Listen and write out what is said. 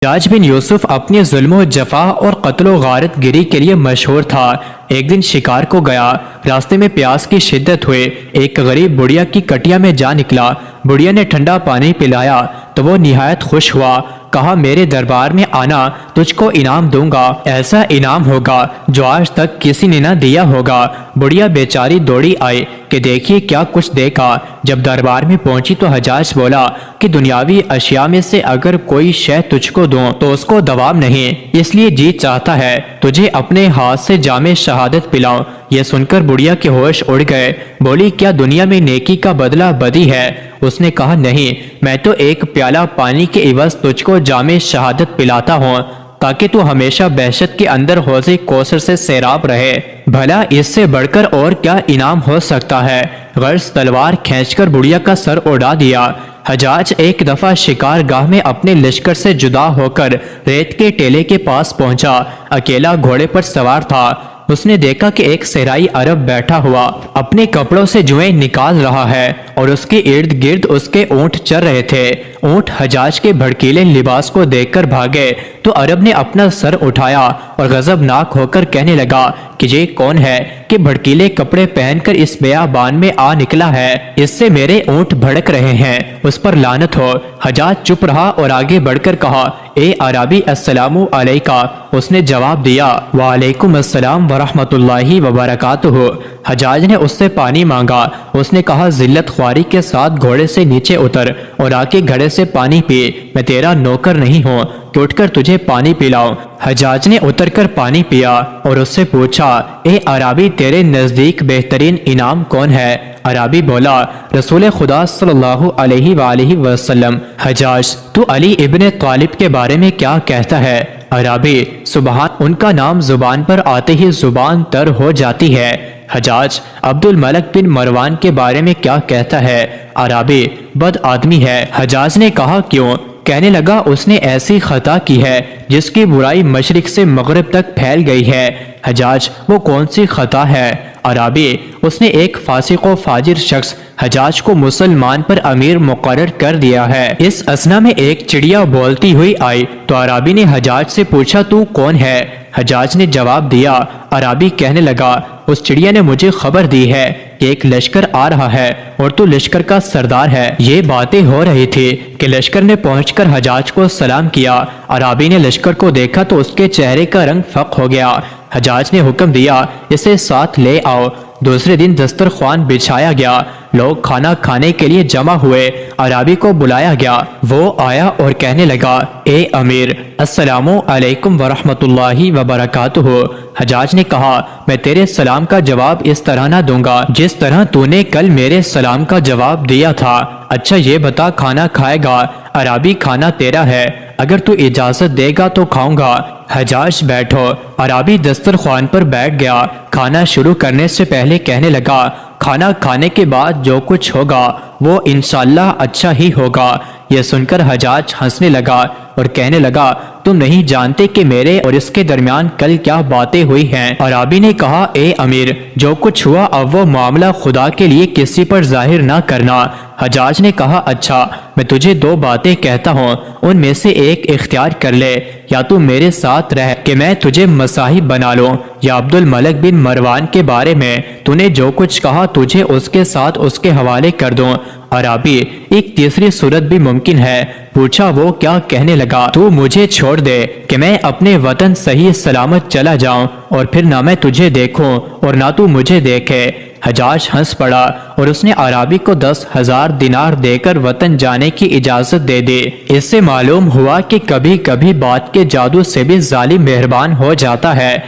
हज्जाज बिन यूसुफ अपने जुल्म जफा और कत्लो गारत गिरी के लिए मशहूर था। एक दिन शिकार को गया, रास्ते में प्यास की शिद्दत हुई। एक गरीब बुढ़िया की कटिया में जा निकला। बुढ़िया ने ठंडा पानी पिलाया तो वो निहायत खुश हुआ। कहा, मेरे दरबार में आना, तुझको इनाम दूंगा। ऐसा इनाम होगा जो आज तक किसी ने न दिया होगा। बुढ़िया बेचारी दौड़ी आई कि देखिए क्या कुछ देखा। जब दरबार में पहुंची तो हज्जाज बोला कि दुनियावी अशिया में से अगर कोई शय तुझको दूं तो उसको दवाब नहीं, इसलिए जी चाहता है तुझे अपने हाथ से जामे शहादत पिलाऊं। यह सुनकर बुढ़िया के होश उड़ गए। बोली, क्या दुनिया में नेकी का बदला बदी है? उसने कहा, नहीं, मैं तो एक प्याला पानी के इवज तुझको जामे शहादत पिलाता हूँ ताकि तू हमेशा बहशत के अंदर हौज़े कौसर से सैराब रहे। भला इससे बढ़कर और क्या इनाम हो सकता है? गर्ज तलवार खींचकर बुढ़िया का सर उड़ा दिया। हज्जाज एक दफा शिकार गाह में अपने लश्कर से जुदा होकर रेत के टेले के पास पहुंचा। अकेला घोड़े पर सवार था। उसने देखा कि एक सहराई अरब बैठा हुआ अपने कपड़ों से जुएं निकाल रहा है और उसके इर्द गिर्द उसके ऊंट चर रहे थे। ऊंट हज्जाज के भड़कीले लिबास को देखकर भागे तो अरब ने अपना सर उठाया और गजबनाक होकर कहने लगा कि ये कौन है कि भड़कीले कपड़े पहनकर इस बेयाबान में आ निकला है? इससे मेरे ऊंट भड़क रहे हैं, उस पर लानत हो। हज्जाज चुप रहा और आगे बढ़कर कहा, ए अरबी, अस्सलामु अलैका। उसने जवाब दिया, वालेकुम अस्सलाम वरहमतुल्लाहि वबरकातुहू। हज्जाज ने उससे पानी मांगा। उसने कहा, जिल्लत ख्वारी के साथ घोड़े से नीचे उतर और आके घड़े से पानी पी। मैं तेरा नौकर नहीं हूँ कि उठकर तुझे पानी पिलाऊं। हज्जाज ने उतरकर पानी पिया और उससे पूछा, ए अरबी, तेरे नजदीक बेहतरीन इनाम कौन है? अरबी बोला, रसूल खुदा सल्लल्लाहु अलैहि वसल्लम। हज्जाज, तू अली इब्ने तालिब के बारे में क्या कहता है? अरबी, सुबहान, उनका नाम जुबान पर आते ही जुबान तर हो जाती है। हज्जाज, अब्दुल मलक बिन मरवान के बारे में क्या कहता है? अरबी, बद आदमी है। हज्जाज ने कहा, क्यों? कहने लगा, उसने ऐसी खता की है जिसकी बुराई मशरिक से मगरिब तक फैल गई है। हज्जाज, वो कौन सी खता है? अरबी, उसने एक फासिक व फाजिर शख्स हज्जाज को मुसलमान पर अमीर मुकर्रर कर दिया है। इस असना में एक चिड़िया बोलती हुई आई तो अरबी ने हज्जाज से पूछा, तू कौन है? हज्जाज ने जवाब दिया। अरबी कहने लगा, उस चिड़िया ने मुझे खबर दी है कि एक लश्कर आ रहा है और तू लश्कर का सरदार है। ये बातें हो रही थी कि लश्कर ने पहुंचकर हज्जाज को सलाम किया। अरबी ने लश्कर को देखा तो उसके चेहरे का रंग फक हो गया। हज्जाज ने हुक्म दिया, इसे साथ ले आओ। दूसरे दिन दस्तरख्वान बिछाया गया। लोग खाना खाने के लिए जमा हुए। अरबी को बुलाया गया। वो आया और कहने लगा, ए अमीर, अस्सलामु अलैकुम वरहमतुल्लाहि वबरकातुहू। हज्जाज ने कहा, मैं तेरे सलाम का जवाब इस तरह ना दूंगा जिस तरह तूने कल मेरे सलाम का जवाब दिया था। अच्छा ये बता, खाना खाएगा? अरबी, खाना तेरा है, अगर तू इजाजत देगा तो खाऊंगा। हज्जाज, बैठो। अरबी दस्तरख्वान पर बैठ गया। खाना शुरू करने से पहले कहने लगा, खाना खाने के बाद जो कुछ होगा वो इंशाअल्लाह अच्छा ही होगा। यह सुनकर हज्जाज हंसने लगा और कहने लगा, तुम नहीं जानते कि मेरे और इसके दरमियान कल क्या बातें हुई हैं। अरबी ने कहा, ए अमीर, जो कुछ हुआ अब वो मामला खुदा के लिए किसी पर जाहिर ना करना। हज्जाज ने कहा, अच्छा, मैं तुझे दो बातें कहता हूँ, उनमें से एक इख्तियार कर ले। या तू मेरे साथ रह कि मैं तुझे मसाहिब बना लूं, या अब्दुल मलक बिन मरवान के बारे में तूने जो कुछ कहा तुझे उसके साथ उसके हवाले कर दूं। अरबी, एक तीसरी सूरत भी मुमकिन है। पूछा, वो क्या? कहने लगा, तू मुझे छोड़ दे कि मैं अपने वतन सही सलामत चला जाऊं और फिर ना मैं तुझे देखूं और ना तू मुझे देखे। हज्जाज हंस पड़ा और उसने अरबी को 10,000 दिनार देकर वतन जाने की इजाजत दे दी। इससे मालूम हुआ कि कभी कभी बात के जादू से भी जालिम मेहरबान हो जाता है।